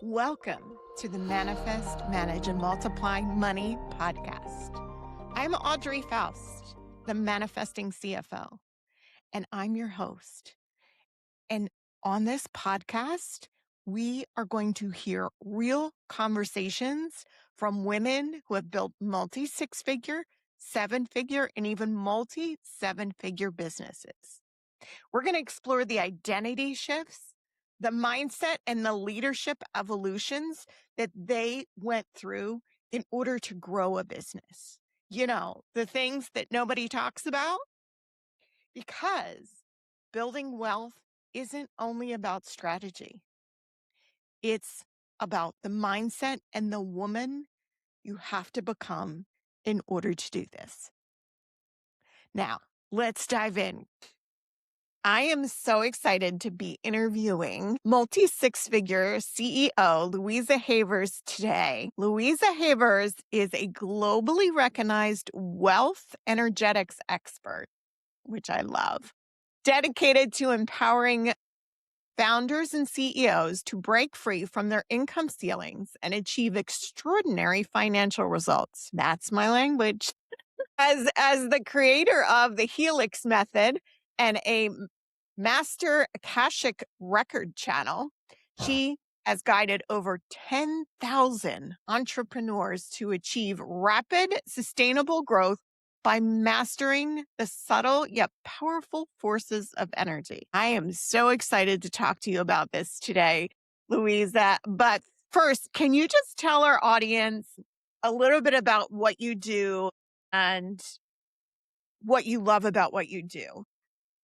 Welcome to the Manifest, Manage, and Multiply Money podcast. I'm Audrey Faust, the Manifesting CFO, and I'm your host. And on this podcast, we are going to hear real conversations from women who have built multi six-figure, seven-figure, and even multi seven-figure businesses. We're going to explore the identity shifts, the mindset, and the leadership evolutions that they went through in order to grow a business. You know, the things that nobody talks about, because building wealth isn't only about strategy, it's about the mindset and the woman you have to become in order to do this. Now, let's dive in. I am so excited to be interviewing multi six-figure CEO Louisa Havers today. Louisa Havers is a globally recognized wealth energetics expert, which I love, dedicated to empowering founders and CEOs to break free from their income ceilings and achieve extraordinary financial results. That's my language. As the creator of the Helix Method and a master Akashic record channel, she has guided over 10,000 entrepreneurs to achieve rapid, sustainable growth by mastering the subtle yet powerful forces of energy. I am so excited to talk to you about this today, Louisa. But first, can you just tell our audience a little bit about what you do and what you love about what you do?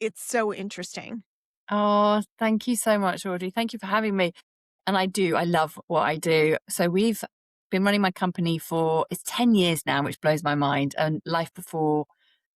It's so interesting. Oh, thank you so much, Audrey. Thank you for having me. And I love what I do. So we've been running my company it's 10 years now, which blows my mind. And life before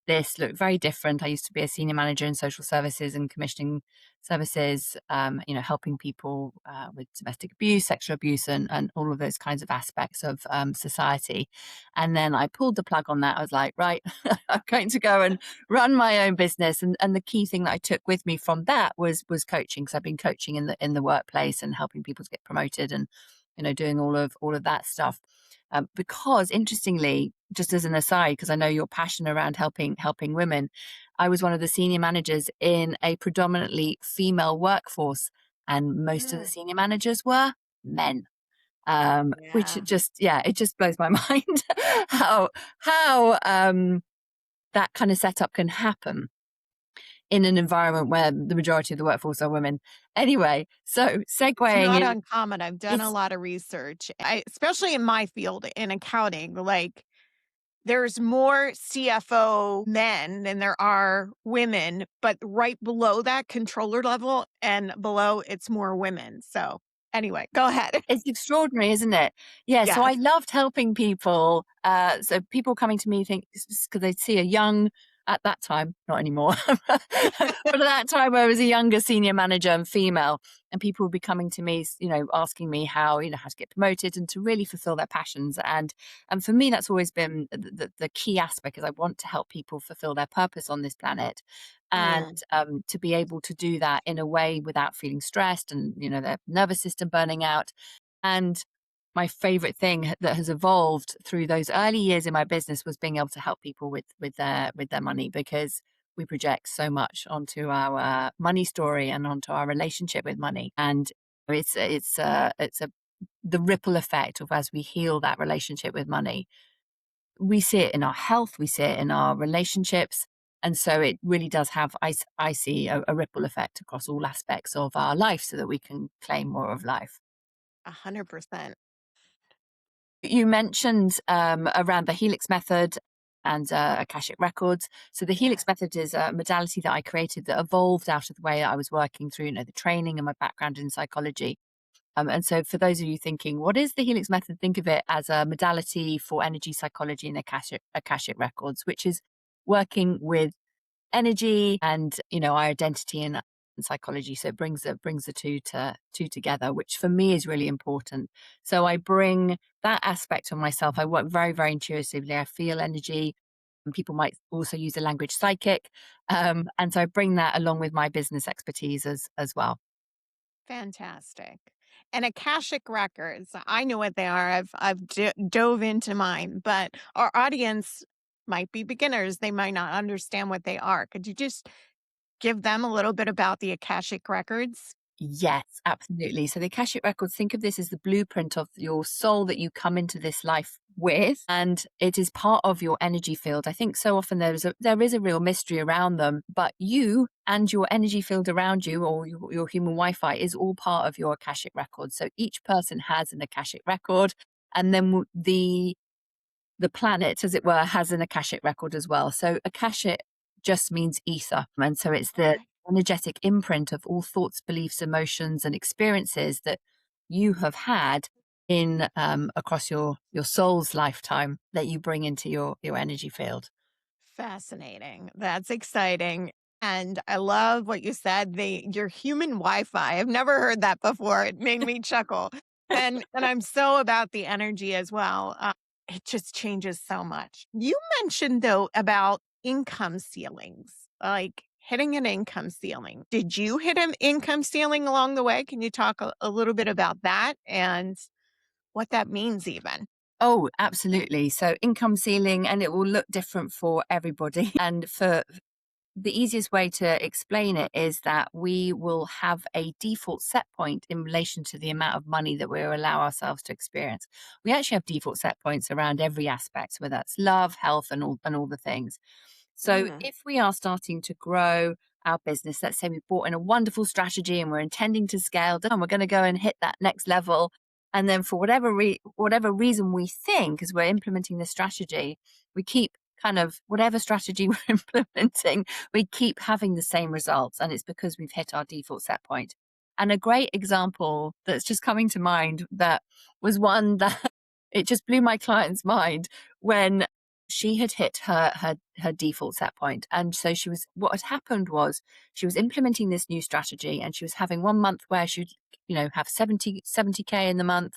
this looked very different. I used to be a senior manager in social services and commissioning services, helping people with domestic abuse, sexual abuse, and all of those kinds of aspects of society. And then I pulled the plug on that. I was like, right, I'm going to go and run my own business. And the key thing that I took with me from that was coaching, because I've been coaching in the workplace and helping people to get promoted and doing all of that stuff. Because interestingly, just as an aside, because I know you're passionate around helping women, I was one of the senior managers in a predominantly female workforce, and most of the senior managers were men. Which Yeah. it just blows my mind how that kind of setup can happen in an environment where the majority of the workforce are women. Anyway, so It's segueing not in, uncommon. I've done a it's lot of research, especially in my field in accounting. Like, there's more CFO men than there are women, but right below that controller level and below, it's more women. So, anyway, go ahead. It's extraordinary, isn't it? Yeah, so I Yes. loved helping people. So people coming to me think because they see a young, at that time, not anymore, but at that time I was a younger senior manager and female, and people would be coming to me, asking me how to get promoted and to really fulfill their passions. And for me, that's always been the key aspect, is I want to help people fulfill their purpose on this planet. Yeah. And to be able to do that in a way without feeling stressed and their nervous system burning out. And my favorite thing that has evolved through those early years in my business was being able to help people with their money, because we project so much onto our money story and onto our relationship with money. And it's the ripple effect of, as we heal that relationship with money, we see it in our health, we see it in our relationships. And so it really does have, I see a ripple effect across all aspects of our life, so that we can claim more of life. 100%. You mentioned around the Helix Method and Akashic Records. So the Yeah. Helix Method is a modality that I created that evolved out of the way I was working through, the training and my background in psychology. And so for those of you thinking, what is the Helix Method? Think of it as a modality for energy psychology and Akashic Records, which is working with energy and our identity and psychology. So it brings the two together, which for me is really important. So I bring that aspect of myself. I work very, very intuitively. I feel energy. And people might also use the language psychic. And so I bring that along with my business expertise as well. Fantastic. And Akashic records, I know what they are. I've dove into mine, but our audience might be beginners. They might not understand what they are. Could you just give them a little bit about the Akashic records? Yes, absolutely. So the Akashic records, think of this as the blueprint of your soul that you come into this life with, and it is part of your energy field. I think so often there is a real mystery around them, but you and your energy field around you, or your human Wi-Fi, is all part of your Akashic record. So each person has an Akashic record, and then the planet, as it were, has an Akashic record as well. So Akashic just means ether. And so it's the Okay. energetic imprint of all thoughts, beliefs, emotions, and experiences that you have had in across your soul's lifetime that you bring into your energy field. Fascinating. That's exciting. And I love what you said, your human Wi-Fi. I've never heard that before. It made me chuckle. And I'm so about the energy as well. It just changes so much. You mentioned though about income ceilings, like hitting an income ceiling. Did you hit an income ceiling along the way? Can you talk a little bit about that and what that means even? Oh, absolutely. So income ceiling, and it will look different for everybody. And for the easiest way to explain it is that we will have a default set point in relation to the amount of money that we allow ourselves to experience. We actually have default set points around every aspect, whether that's love, health, and all the things. So Mm, if we are starting to grow our business, let's say we brought in a wonderful strategy and we're intending to scale down, we're going to go and hit that next level. And then for whatever reason we think as we're implementing this strategy, we keep kind of whatever strategy we're implementing, we keep having the same results. And it's because we've hit our default set point. And a great example that's just coming to mind that was one that it just blew my client's mind when she had hit her default set point. And so what had happened was she was implementing this new strategy, and she was having one month where she'd, have 70K in the month.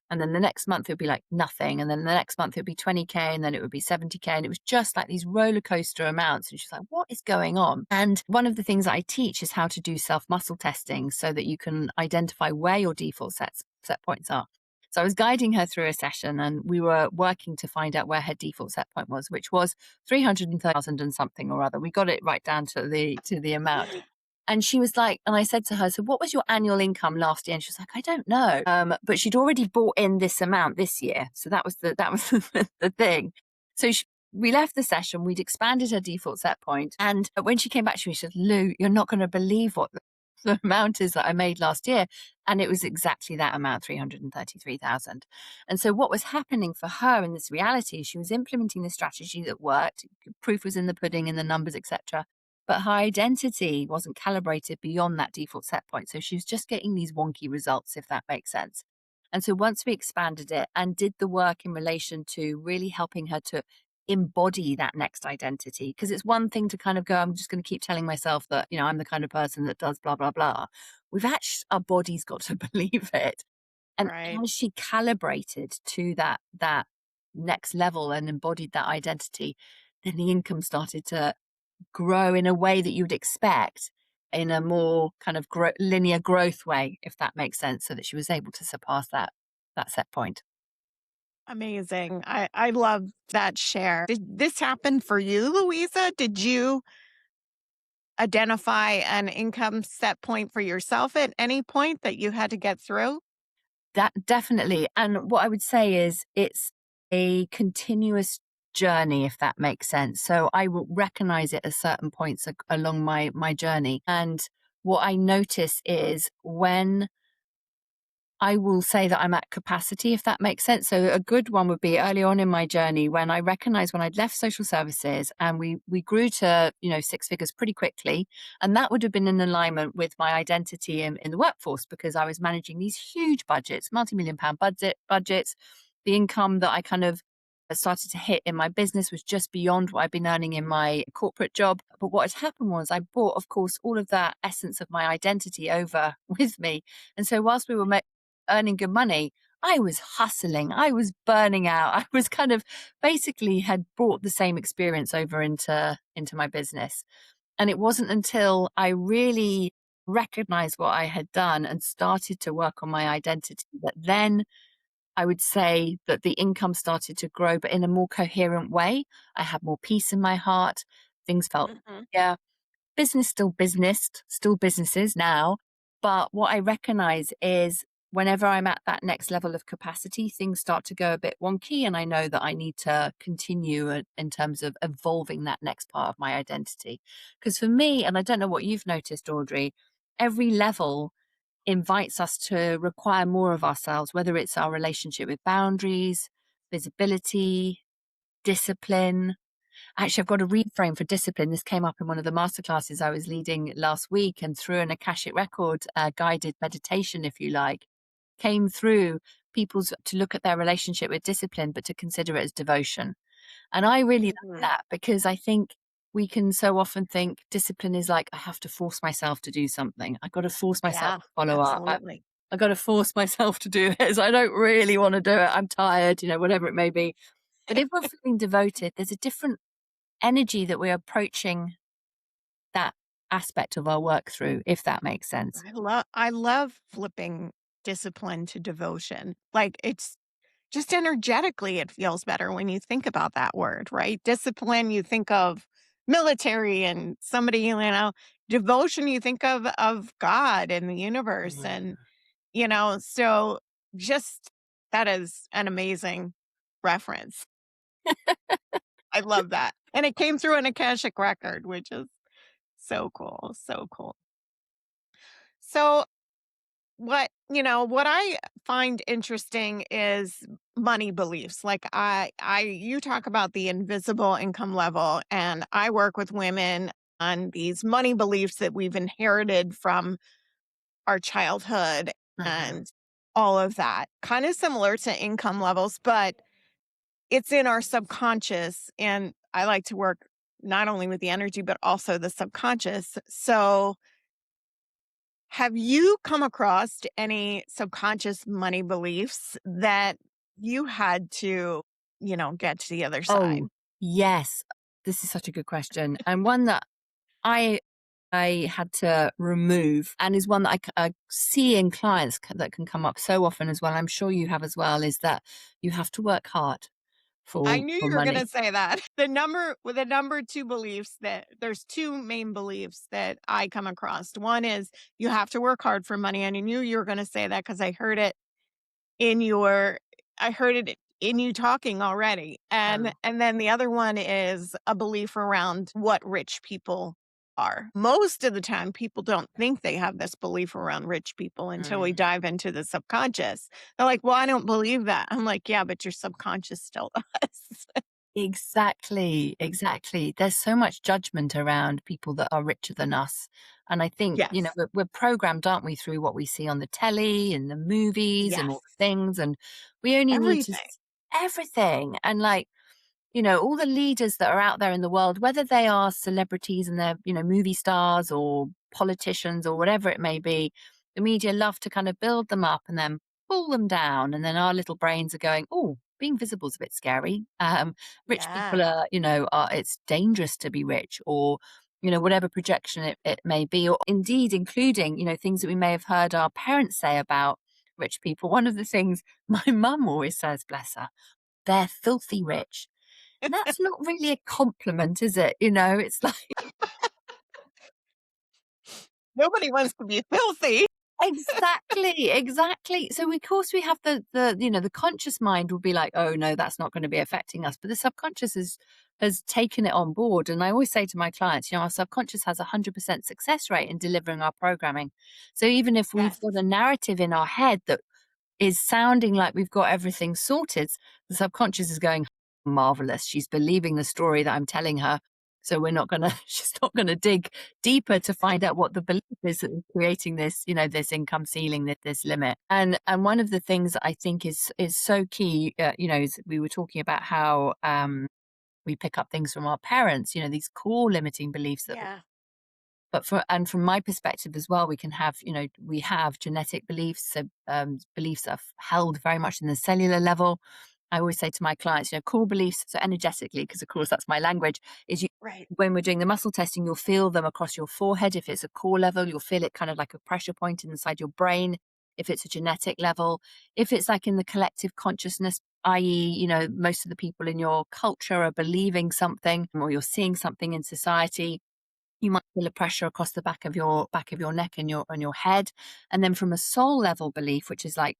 And then the next month it would be like nothing. And then the next month it would be 20K, and then it would be 70K. And it was just like these roller coaster amounts. And she's like, what is going on? And one of the things I teach is how to do self muscle testing so that you can identify where your default set points are. So I was guiding her through a session, and we were working to find out where her default set point was, which was 330,000 and something or other. We got it right down to the amount. And she was like, and I said to her, so what was your annual income last year? And she was like, I don't know. But she'd already bought in this amount this year. So that was the thing. So we left the session, we'd expanded her default set point. And when she came back to me, she said, Lou, you're not going to believe what the amount is that I made last year. And it was exactly that amount, 333,000. And so what was happening for her in this reality, she was implementing the strategy that worked. Proof was in the pudding, in the numbers, etc. But her identity wasn't calibrated beyond that default set point. So she was just getting these wonky results, if that makes sense. And so once we expanded it and did the work in relation to really helping her to embody that next identity, because it's one thing to kind of go, I'm just going to keep telling myself that, I'm the kind of person that does blah, blah, blah. We've actually, our body's got to believe it. And right. as she calibrated to that next level and embodied that identity, then the income started to grow in a way that you'd expect, in a more kind of linear growth way, if that makes sense, so that she was able to surpass that set point. Amazing. I love that share. Did this happen for you, Louisa? Did you identify an income set point for yourself at any point that you had to get through? That definitely. And what I would say is it's a continuous journey, if that makes sense. So I will recognize it at certain points along my journey. And what I notice is when I will say that I'm at capacity, if that makes sense. So a good one would be early on in my journey when I recognized when I'd left social services and we grew to, six figures pretty quickly. And that would have been in alignment with my identity in the workforce, because I was managing these huge budgets, multi-million pound budgets. The income that I kind of started to hit in my business was just beyond what I'd been earning in my corporate job. But what had happened was I brought, of course, all of that essence of my identity over with me. And so whilst we were earning good money, I was hustling, I was burning out, I was kind of basically had brought the same experience over into my business. And it wasn't until I really recognized what I had done and started to work on my identity, that then I would say that the income started to grow, but in a more coherent way. I had more peace in my heart. Things felt, Mhm. yeah, business, still businesses now. But what I recognize is whenever I'm at that next level of capacity, things start to go a bit wonky. And I know that I need to continue in terms of evolving that next part of my identity. Because for me, and I don't know what you've noticed, Audrey, every level invites us to require more of ourselves, whether it's our relationship with boundaries, visibility, discipline. Actually, I've got a reframe for discipline. This came up in one of the masterclasses I was leading last week, and through an Akashic record, guided meditation, if you like, came through people's to look at their relationship with discipline, but to consider it as devotion. And I really like Mhm. that because I think we can so often think discipline is like, I have to force myself to do something. I got to force myself Yeah, to follow up. absolutely. I got to force myself to do this. I don't really want to do it. I'm tired, whatever it may be. But if we're feeling devoted, there's a different energy that we're approaching that aspect of our work through, if that makes sense. I love flipping discipline to devotion. Like, it's just energetically, it feels better when you think about that word, right? Discipline, you think of military and somebody, devotion, you think of God and the universe. And, Yeah. so just that is an amazing reference. I love that. And it came through an Akashic record, which is so cool. So cool. So what I find interesting is money beliefs. Like you talk about the invisible income level, and I work with women on these money beliefs that we've inherited from our childhood Uh-huh. and all of that. Kind of similar to income levels, but it's in our subconscious. And I like to work not only with the energy, but also the subconscious. So have you come across any subconscious money beliefs that you had to, get to the other side? Oh, yes. This is such a good question. And one that I I had to remove, and is one that I see in clients that can come up so often as well. I'm sure you have as well. Is that you have to work hard I for knew for you were going money. to say that. The number two beliefs that there's two main beliefs that I come across. One is you have to work hard for money. And I knew you were going to say that because in your I heard it in you talking already. Oh. And then the other one is a belief around what rich people are. Most of the time people don't think they have this belief around rich people until we Mm. dive into the subconscious. They're like, "Well, I don't believe that." I'm like, "Yeah, but your subconscious still does." Exactly, exactly. There's so much judgment around people that are richer than us. And I think, Yes. we're programmed, aren't we, through what we see on the telly and the movies and all Yes. the things. And we only need to Everything. everything. And like, all the leaders that are out there in the world, whether they are celebrities and they're, movie stars or politicians or whatever it may be, the media love to kind of build them up and then pull them down. And then our little brains are going, oh, being visible is a bit scary. Rich Yeah. people it's dangerous to be rich, or, whatever projection it may be, or indeed including, things that we may have heard our parents say about rich people. One of the things my mum always says, bless her, they're filthy rich. And that's not really a compliment, is it? It's like Nobody wants to be filthy. exactly, exactly. So of course we have the conscious mind will be like, oh no, that's not going to be affecting us. But the subconscious has taken it on board. And I always say to my clients, our subconscious has 100% success rate in delivering our programming. So even if we've Yes. got a narrative in our head that is sounding like we've got everything sorted, the subconscious is going, marvelous. She's believing the story that I'm telling her. So she's not gonna dig deeper to find out what the belief is that is creating this, this income ceiling, this limit. And one of the things that I think is so key, is we were talking about how we pick up things from our parents, these core limiting beliefs that Yeah. but from my perspective as well, we can have, we have genetic beliefs, so beliefs that are held very much in the cellular level. I always say to my clients, core beliefs, so energetically, because of course that's my language, is you Right. when we're doing the muscle testing, you'll feel them across your forehead. If it's a core level, you'll feel it kind of like a pressure point inside your brain. If it's a genetic level, if it's like in the collective consciousness, i.e., most of the people in your culture are believing something or you're seeing something in society, you might feel a pressure across the back of your neck and your head. And then from a soul level belief, which is like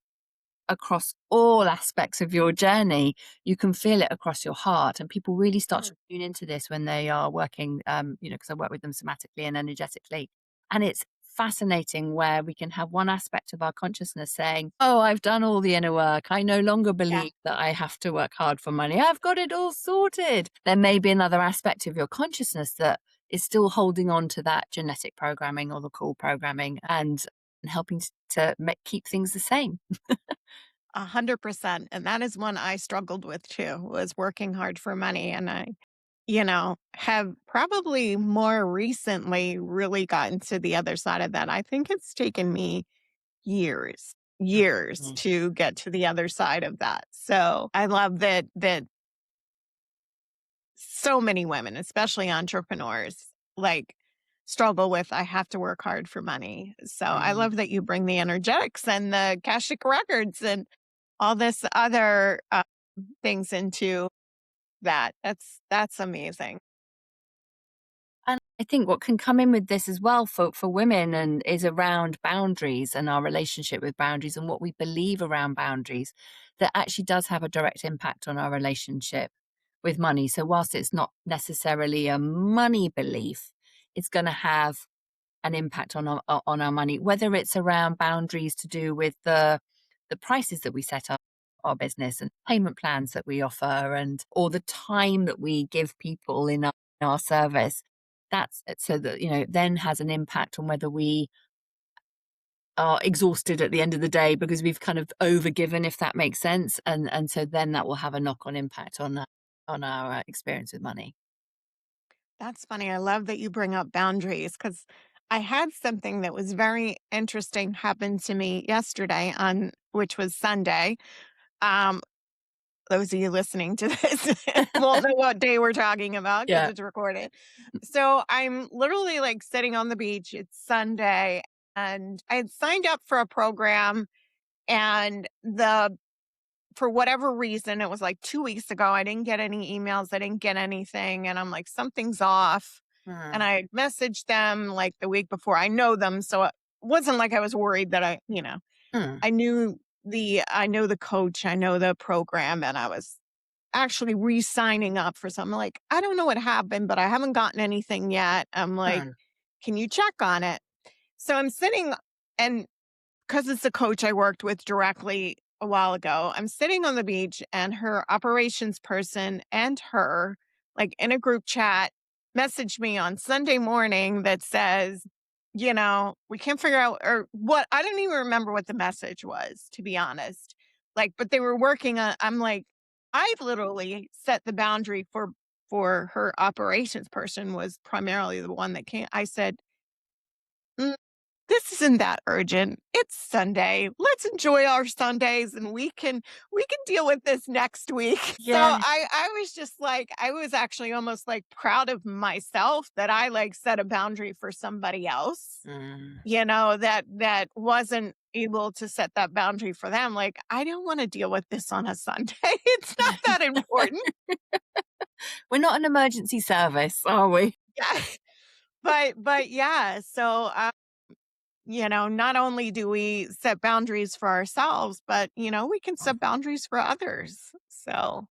across all aspects of your journey, you can feel it across your heart. And people really start to Mm. tune into this when they are working, because I work with them somatically and energetically. And it's fascinating where we can have one aspect of our consciousness saying, oh, I've done all the inner work. I no longer Yeah. believe that I have to work hard for money. I've got it all sorted. There may be another aspect of your consciousness that is still holding on to that genetic programming or the core programming and helping to keep things the same. 100%. And that is one I struggled with too, was working hard for money. And I, have probably more recently really gotten to the other side of that. I think it's taken me years Mhm. to get to the other side of that. So I love that so many women, especially entrepreneurs, like struggle with I have to work hard for money. So I Mm. love that you bring the energetics and the Akashic records and all this other things into that. That's amazing. And I think what can come in with this as well for women and is around boundaries and our relationship with boundaries and what we believe around boundaries that actually does have a direct impact on our relationship with money. So whilst it's not necessarily a money belief, it's going to have an impact on our money, whether it's around boundaries to do with the prices that we set up our business and payment plans that we offer and or the time that we give people in our service. That's so that then has an impact on whether we are exhausted at the end of the day because we've kind of overgiven, if that makes sense, and so then that will have a knock-on impact on our experience with money. That's funny. I love that you bring up boundaries because I had something that was very interesting happen to me yesterday on which was Sunday. Um, those of you listening to this won't know what day we're talking about because Yeah. it's recorded. So I'm literally like sitting on the beach. It's Sunday, and I had signed up for a program, and the for whatever reason, it was like 2 weeks ago. I didn't get any emails. I didn't get anything, and I'm like, something's off. And Mm, I had messaged them like the week before. I know them, so it wasn't like I was worried that mm, I know the coach, I know the program, and I was actually re-signing up for something. Like, I don't know what happened, but I haven't gotten anything yet. I'm like, mm. can you check on it? So I'm sitting, and because it's a coach I worked with directly a while ago, I'm sitting on the beach and her operations person and her, like in a group chat, messaged me on Sunday morning that says, we can't figure out or what. I don't even remember what the message was, to be honest. Like, but they were working on, I'm like, I literally set the boundary for her operations person was primarily the one that came. I said, "Mm, this isn't that urgent. It's Sunday. Let's enjoy our Sundays and we can deal with this next week." So Yeah. I was just like I was actually almost like proud of myself that I like set a boundary for somebody else, Mm. that wasn't able to set that boundary for them. Like, I don't want to deal with this on a Sunday. It's not that important. We're not an emergency service, are we? Yeah. But yeah, so not only do we set boundaries for ourselves, but, we can set boundaries for others. So,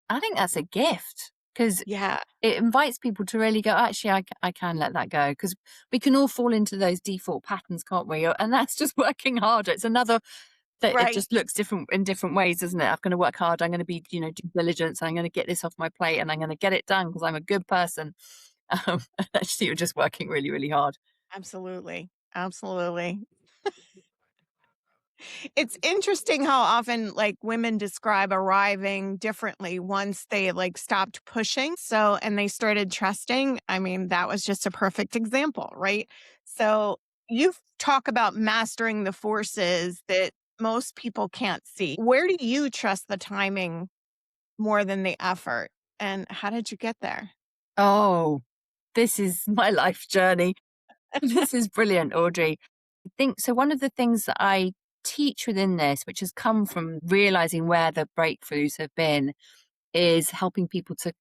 I think that's a gift because yeah, it invites people to really go, actually, I can let that go because we can all fall into those default patterns, can't we? And that's just working harder. It's another that it right. just looks different in different ways, isn't it? I'm going to work hard. I'm going to be, due diligence. I'm going to get this off my plate and I'm going to get it done because I'm a good person. Actually, you're just working really, really hard. Absolutely. Absolutely. It's interesting how often like women describe arriving differently once they like stopped pushing. So, and they started trusting. I mean, that was just a perfect example, right? So, you talk about mastering the forces that most people can't see. Where do you trust the timing more than the effort. And how did you get there? Oh, this is my life journey. This is brilliant, Audrey. I think so. One of the things that I teach within this, which has come from realizing where the breakthroughs have been, is helping people to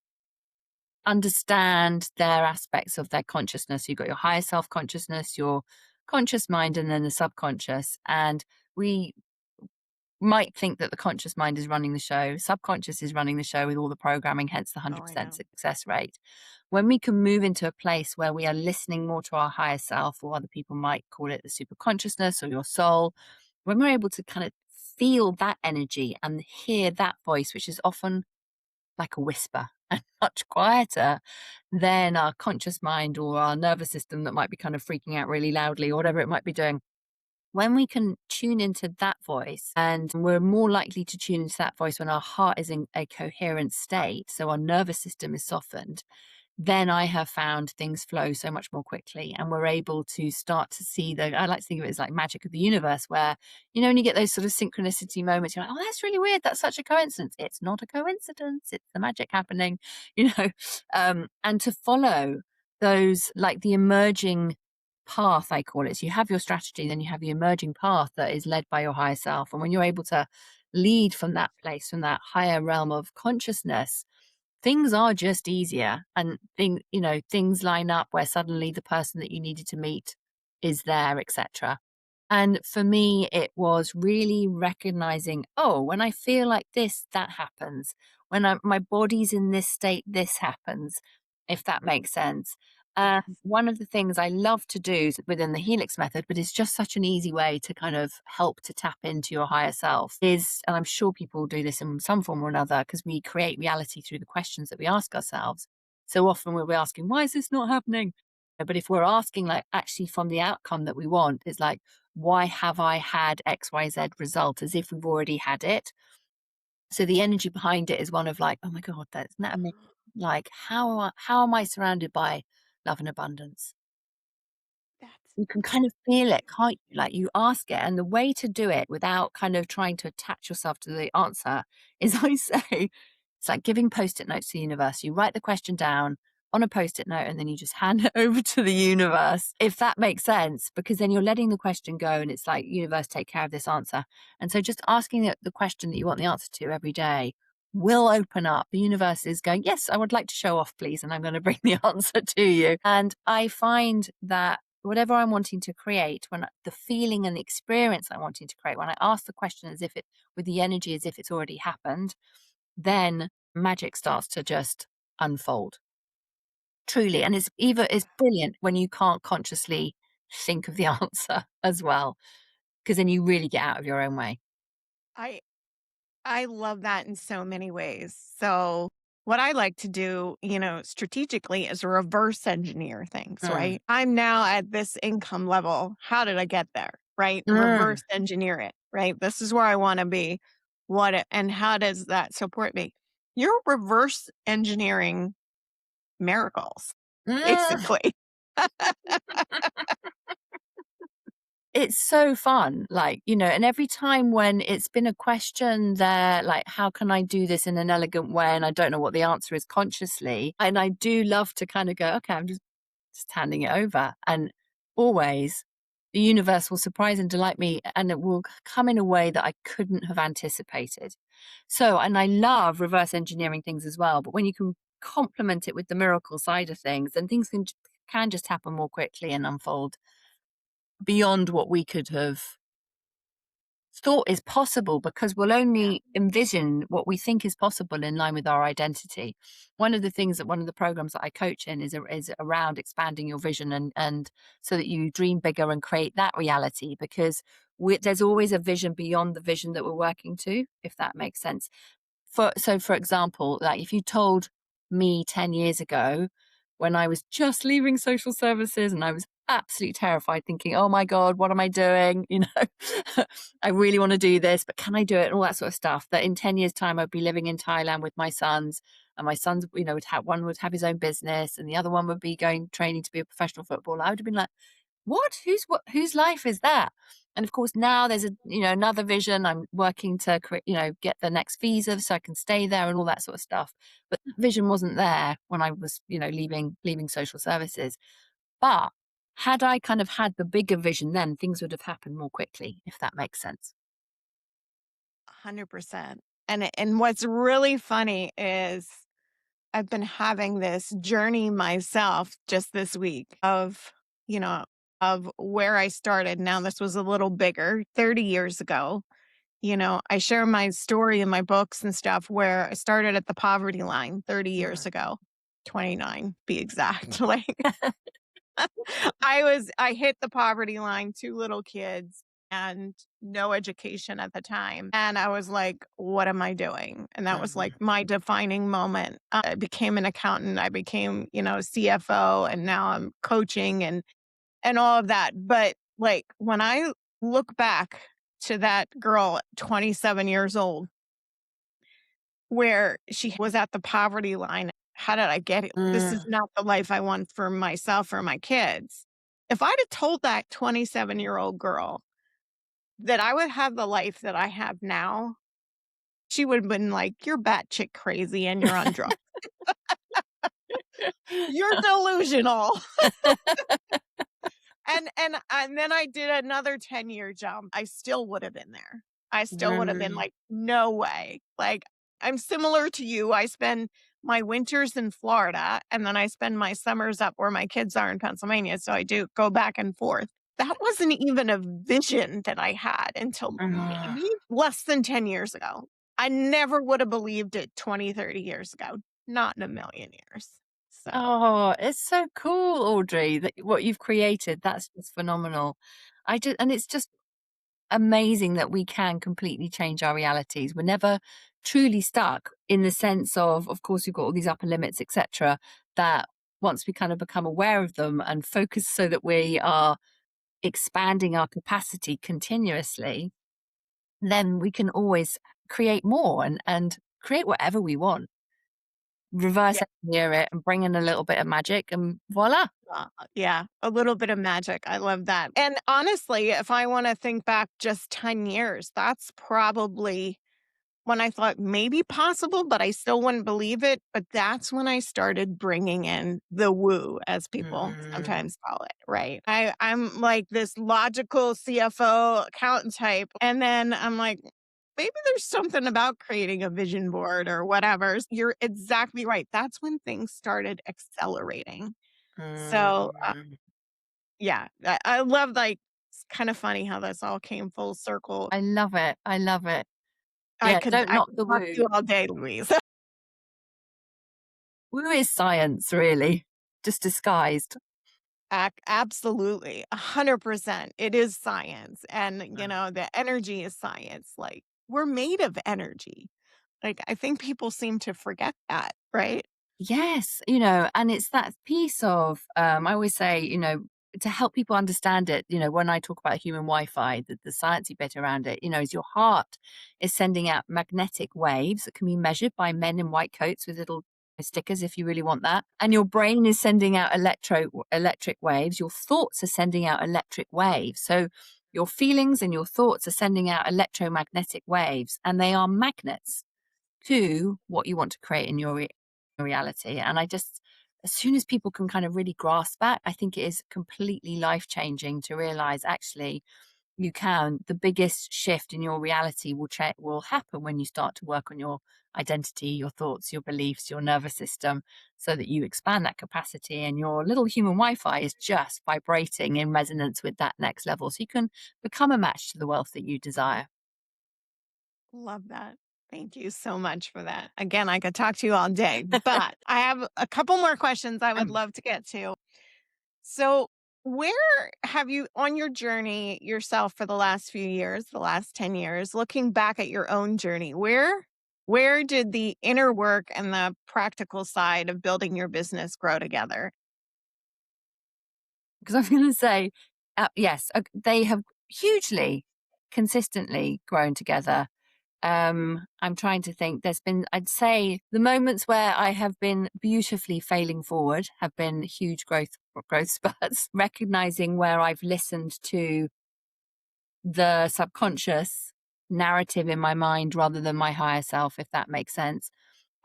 understand their aspects of their consciousness. You've got your higher self consciousness, your conscious mind, and then the subconscious. And we might think that the conscious mind is running the show, subconscious is running the show with all the programming, hence the Oh, I 100% know. success rate. When we can move into a place where we are listening more to our higher self, or other people might call it the super consciousness or your soul, when we're able to kind of feel that energy and hear that voice, which is often like a whisper and much quieter than our conscious mind or our nervous system that might be kind of freaking out really loudly or whatever it might be doing. When we can tune into that voice, and we're more likely to tune into that voice when our heart is in a coherent state, so our nervous system is softened, then I have found things flow so much more quickly, and we're able to start to see I like to think of it as like magic of the universe, where, when you get those sort of synchronicity moments, you're like, oh, that's really weird. That's such a coincidence. It's not a coincidence. It's the magic happening, you know, and to follow those, like the emerging path, I call it. So you have your strategy, then you have the emerging path that is led by your higher self. And when you're able to lead from that place, from that higher realm of consciousness, things are just easier, and things line up where suddenly the person that you needed to meet is there, etc. And for me, it was really recognizing, oh, when I feel like this, that happens. When my body's in this state, this happens, if that makes sense. Yes. One of the things I love to do within the Helix method, but it's just such an easy way to kind of help to tap into your higher self, is, and I'm sure people do this in some form or another, because we create reality through the questions that we ask ourselves. So often we'll be asking, why is this not happening? But if we're asking, like, actually from the outcome that we want, it's like, why have I had XYZ result, as if we've already had it. So the energy behind it is one of like, oh my God, isn't that amazing? Like, how am I surrounded by love and abundance? That's You can kind of feel it, can't you? Like, you ask it, and the way to do it without kind of trying to attach yourself to the answer is, I say, it's like giving Post-it notes to the universe. You write the question down on a Post-it note, and then you just hand it over to the universe, if that makes sense, because then you're letting the question go, and it's like, universe, take care of this answer. And so just asking the question that you want the answer to every day will open up. The universe is going, yes, I would like to show off, please, and I'm going to bring the answer to you. And I find that whatever I'm wanting to create, the feeling and the experience I'm wanting to create, when I ask the question with the energy as if it's already happened, then magic starts to just unfold. Truly. And it's brilliant when you can't consciously think of the answer as well, because then you really get out of your own way. I I love that in so many ways. So what I like to do, strategically is reverse engineer things, Mm. right? I'm now at this income level. How did I get there? Right? Mm. Reverse engineer it, right? This is where I want to be. And how does that support me? You're reverse engineering miracles, Mm. basically. It's so fun, like, and every time when it's been a question there, like, how can I do this in an elegant way? And I don't know what the answer is consciously. And I do love to kind of go, okay, I'm just handing it over. And always the universe will surprise and delight me, and it will come in a way that I couldn't have anticipated. So, and I love reverse engineering things as well. But when you can complement it with the miracle side of things, then things can just happen more quickly and unfold beyond what we could have thought is possible, because we'll Yeah. only envision what we think is possible in line with our identity. One of the things that one of the programs that I coach in is around expanding your vision, and so that you dream bigger and create that reality, because there's always a vision beyond the vision that we're working to, if that makes sense. For example, like, if you told me 10 years ago, when I was just leaving social services and I was absolutely terrified, thinking, oh my God, what am I doing? I really want to do this, but can I do it? And all that sort of stuff. That in 10 years' time, I'd be living in Thailand with my sons, and my sons, one would have his own business, and the other one would be going training to be a professional footballer. I would have been like, what? Whose life is that? And of course, now there's another vision. I'm working to create, get the next visa so I can stay there and all that sort of stuff. But that vision wasn't there when I was, leaving social services. But had I kind of had the bigger vision then, things would have happened more quickly, if that makes sense. 100%. And what's really funny is I've been having this journey myself just this week you know, of where I started. Now, this was a little bigger 30 years ago. I share my story in my books and stuff where I started at the poverty line 30 years Mm. ago, 29 be exact. Like I hit the poverty line, two little kids and no education at the time. And I was like, what am I doing? And that was like Mhm. my defining moment. I became an accountant. I became, CFO, and now I'm coaching and all of that. But like when I look back to that girl, 27 years old, where she was at the poverty line, how did I get it? This is Mm. not the life I want for myself or my kids. If I'd have told that 27-year-old girl that I would have the life that I have now, she would have been like, "You're batshit crazy and you're on drugs. You're delusional." And then I did another 10-year jump. I still would have been there. I still would have been Mm. like, "No way." Like, I'm similar to you. I spend my winters in Florida, and then I spend my summers up where my kids are in Pennsylvania, so I do go back and forth. That wasn't even a vision that I had until maybe less than 10 years ago. I never would have believed it 20, 30 years ago. Not in a million years. So, Oh, it's so cool, Audrey, that what you've created. That's just phenomenal. And it's just amazing that we can completely change our realities. We're never truly stuck in the sense of course, we've got all these upper limits, etc. That once we kind of become aware of them and focus so that we are expanding our capacity continuously, then we can always create more and create whatever we want. Reverse yeah. engineer it and bring in a little bit of magic and voila. Yeah, a little bit of magic. I love that. And honestly, if I want to think back just 10 years, that's probably when I thought maybe possible, but I still wouldn't believe it. But that's when I started bringing in the woo, as people Mm, sometimes call it, right? I'm like this logical CFO accountant type. And then I'm like, maybe there's something about creating a vision board or whatever. You're exactly right. That's when things started accelerating. So, mm. yeah, I love, like, it's kind of funny how this all came full circle. I love it. I love it. Yeah, don't I knock could the talk to woo. you all day, Louise. Woo is science, really, just disguised. Absolutely, 100%. It is science, and, Mm. the energy is science, like, we're made of energy. Like, I think people seem to forget that, right? Yes, and it's that piece of, I always say, to help people understand it, when I talk about human Wi-Fi, the sciencey bit around it, is your heart is sending out magnetic waves that can be measured by men in white coats with little stickers if you really want that. And your brain is sending out electric waves. Your thoughts are sending out electric waves. So your feelings and your thoughts are sending out electromagnetic waves, and they are magnets to what you want to create in your reality. And as soon as people can kind of really grasp that, I think it is completely life changing to realize actually the biggest shift in your reality will happen when you start to work on your identity, your thoughts, your beliefs, your nervous system, so that you expand that capacity and your little human Wi-Fi is just vibrating in resonance with that next level. So you can become a match to the wealth that you desire. Love that. Thank you so much for that. Again, I could talk to you all day, but I have a couple more questions I would love to get to. So, where have you on your journey yourself for the last few years, the last 10 years, looking back at your own journey, where did the inner work and the practical side of building your business grow together? Because I was going to say, yes, they have hugely, consistently grown together. I'm trying to think. I'd say, the moments where I have been beautifully failing forward have been huge growth spurts. Recognizing where I've listened to the subconscious narrative in my mind rather than my higher self, if that makes sense.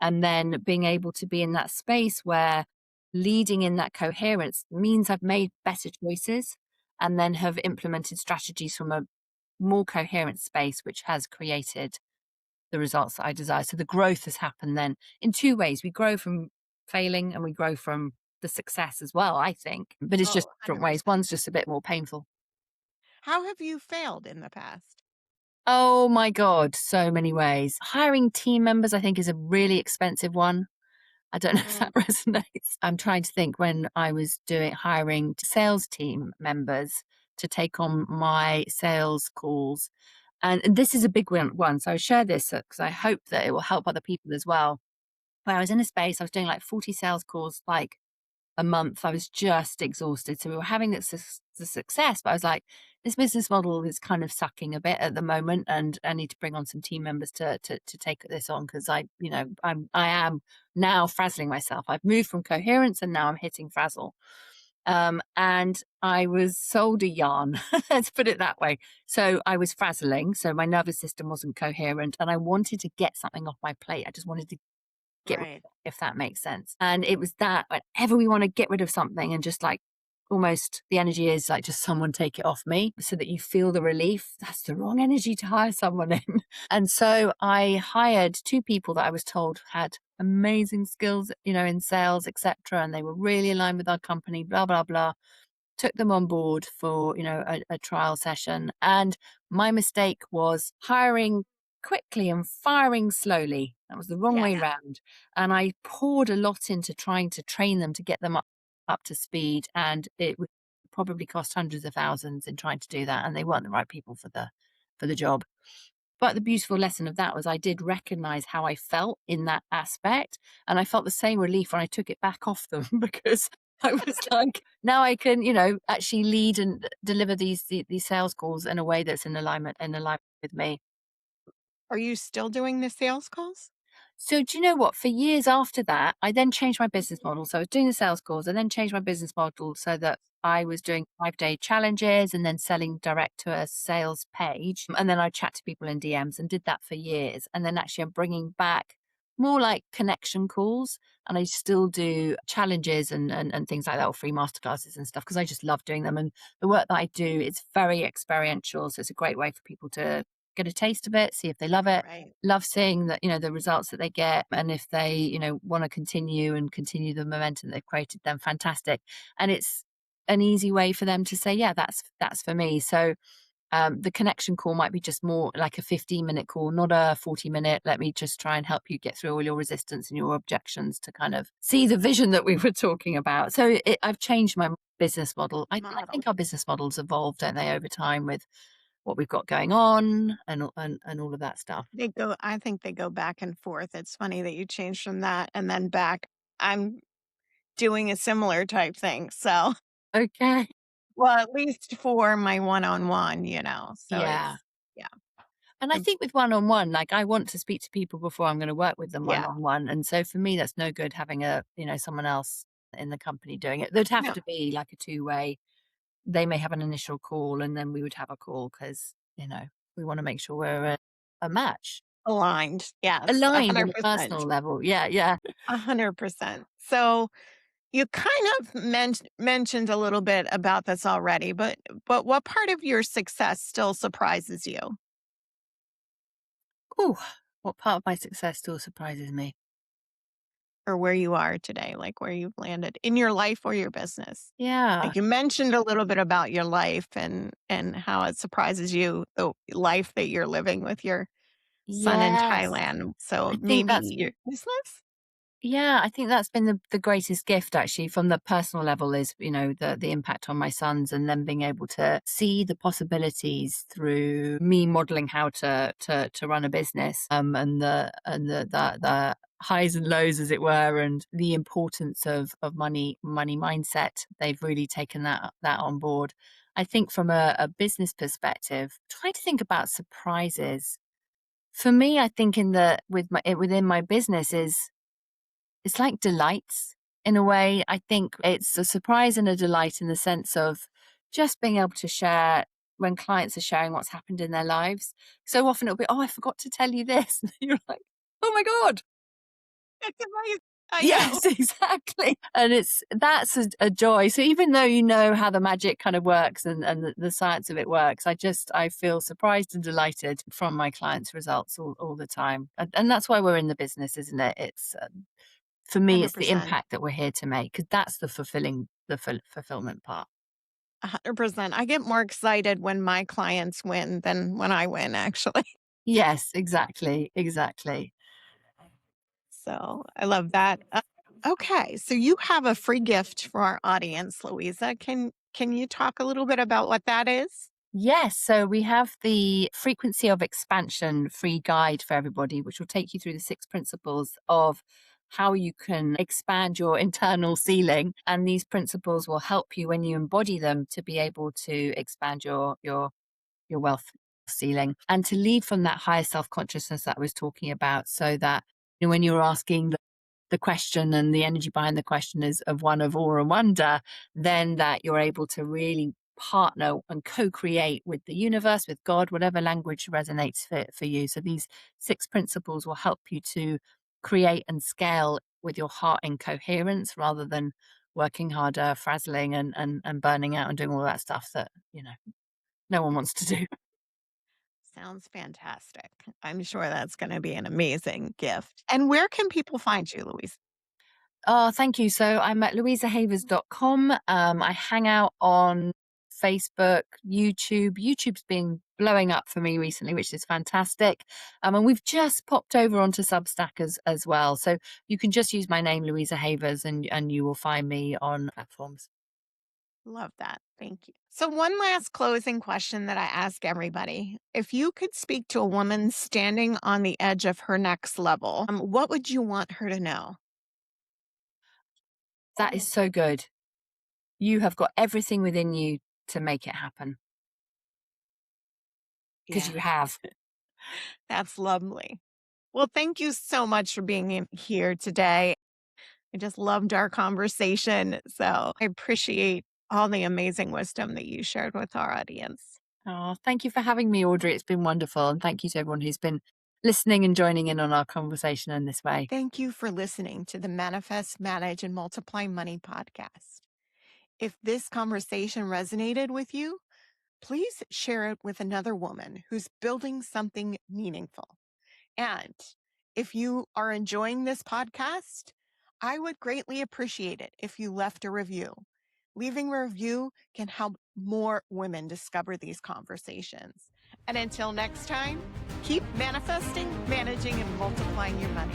And then being able to be in that space where leading in that coherence means I've made better choices and then have implemented strategies from a more coherent space, which has created the results that I desire. So the growth has happened then in two ways. We grow from failing and we grow from the success as well, I think, but it's just Oh, different ways. 100%. One's just a bit more painful. How have you failed in the past? Oh my God, so many ways. Hiring team members, I think, is a really expensive one. I don't know if Mm, that resonates. I'm trying to think when I was doing hiring sales team members to take on my sales calls. And this is a big one. So I share this because I hope that it will help other people as well. Where I was in a space, I was doing like 40 sales calls, like a month. I was just exhausted. So we were having the success, but I was like, this business model is kind of sucking a bit at the moment, and I need to bring on some team members to take this on because I am now frazzling myself. I've moved from coherence and now I'm hitting frazzle. And I was sold a yarn, let's put it that way. So I was frazzling, so my nervous system wasn't coherent, and I wanted to get something off my plate. I just wanted to get rid right. of it, if that makes sense. And it was that whenever we want to get rid of something and just like almost the energy is like just someone take it off me so that you feel the relief. That's the wrong energy to hire someone in. And so I hired two people that I was told had amazing skills, in sales, etc. And they were really aligned with our company, blah, blah, blah. Took them on board for, a trial session. And my mistake was hiring quickly and firing slowly. That was the wrong way Yeah, round. And I poured a lot into trying to train them to get them up to speed. And it would probably cost hundreds of thousands in trying to do that. And they weren't the right people for the job. But the beautiful lesson of that was I did recognize how I felt in that aspect. And I felt the same relief when I took it back off them because I was like, now I can, actually lead and deliver these sales calls in a way that's in alignment with me. are you still doing the sales calls? So do you know what? For years after that, I then changed my business model. So I was doing the sales calls and then changed my business model so that I was doing 5-day challenges and then selling direct to a sales page. And then I chat to people in DMs and did that for years. And then actually I'm bringing back more like connection calls, and I still do challenges and things like that, or free masterclasses and stuff, because I just love doing them. And the work that I do, it's very experiential. So it's a great way for people to get a taste of it, see if they love it, Right. love seeing that, the results that they get. And if they, want to continue the momentum they've created, then fantastic. And it's an easy way for them to say, yeah, that's for me. So the connection call might be just more like a 15-minute call, not a 40-minute. Let me just try and help you get through all your resistance and your objections to kind of see the vision that we were talking about. So I've changed my business model. I Model. think our business models evolve, don't they, over time with what we've got going on and all of that stuff. I think they go back and forth. It's funny that you changed from that and then back. I'm doing a similar type thing. So, Okay. well, at least for my one-on-one. So Yeah. yeah, And I um, think with one-on-one, like I want to speak to people before I'm going to work with them yeah. one-on-one. And so for me, that's no good having someone else in the company doing it. There'd have No, to be like a two-way. They may have an initial call and then we would have a call because, we want to make sure we're a match. aligned. Yes, Aligned on a 100%. personal level. Yeah, yeah. 100%. So you kind of mentioned a little bit about this already, but what part of your success still surprises you, Ooh, what part of my success still surprises me? or where you are today, like where you've landed in your life or your business? Yeah. Like you mentioned a little bit about your life and how it surprises you, the life that you're living with your son in Yes. Thailand. So I think maybe that's your business? Yeah, I think that's been the greatest gift actually from the personal level is, the impact on my sons and them being able to see the possibilities through me modeling how to run a business, and the highs and lows as it were, and the importance of money mindset. They've really taken that on board. I think from a business perspective, trying to think about surprises. For me, I think within my business is it's like delights in a way. I think it's a surprise and a delight in the sense of just being able to share. when clients are sharing what's happened in their lives. So often it'll be, oh, I forgot to tell you this. And you're like, oh my God. It's amazing. I know. Yes, exactly. And that's a joy. So even though you know how the magic kind of works and the science of it works, I feel surprised and delighted from my clients' results all the time. And that's why we're in the business, isn't it? It's for me, it's the 100%. impact that we're here to make, because that's the fulfillment part. 100%. I get more excited when my clients win than when I win, actually. Yes, exactly, exactly. So I love that. Okay, so you have a free gift for our audience, Louisa. Can you talk a little bit about what that is? Yes, so we have the frequency of expansion free guide for everybody, which will take you through the 6 principles of how you can expand your internal ceiling. And these principles will help you when you embody them to be able to expand your wealth ceiling and to lead from that higher self-consciousness that I was talking about, so that when you're asking the question and the energy behind the question is of one of awe and wonder, then that you're able to really partner and co-create with the universe, with God, whatever language resonates for you. So these 6 principles will help you to create and scale with your heart in coherence, rather than working harder, frazzling and burning out and doing all that stuff that, no one wants to do. Sounds fantastic. I'm sure that's going to be an amazing gift. And where can people find you, Louisa? Oh, thank you. So I'm at louisahavers.com. I hang out on Facebook, YouTube. YouTube's been blowing up for me recently, which is fantastic. And we've just popped over onto Substack as well. So you can just use my name, Louisa Havers, and you will find me on platforms. Love that. Thank you. So, one last closing question that I ask everybody. If you could speak to a woman standing on the edge of her next level, what would you want her to know? That is so good. You have got everything within you to make it happen, because Yeah, you have. that's lovely. Well, thank you so much for being in here today. I just loved our conversation. So, I appreciate all the amazing wisdom that you shared with our audience. Oh, thank you for having me, Audrey. It's been wonderful. And thank you to everyone who's been listening and joining in on our conversation in this way. Thank you for listening to the Manifest, Manage, and Multiply Money podcast. If this conversation resonated with you, please share it with another woman who's building something meaningful. And if you are enjoying this podcast, I would greatly appreciate it if you left a review. Leaving a review can help more women discover these conversations. And until next time, keep manifesting, managing, and multiplying your money.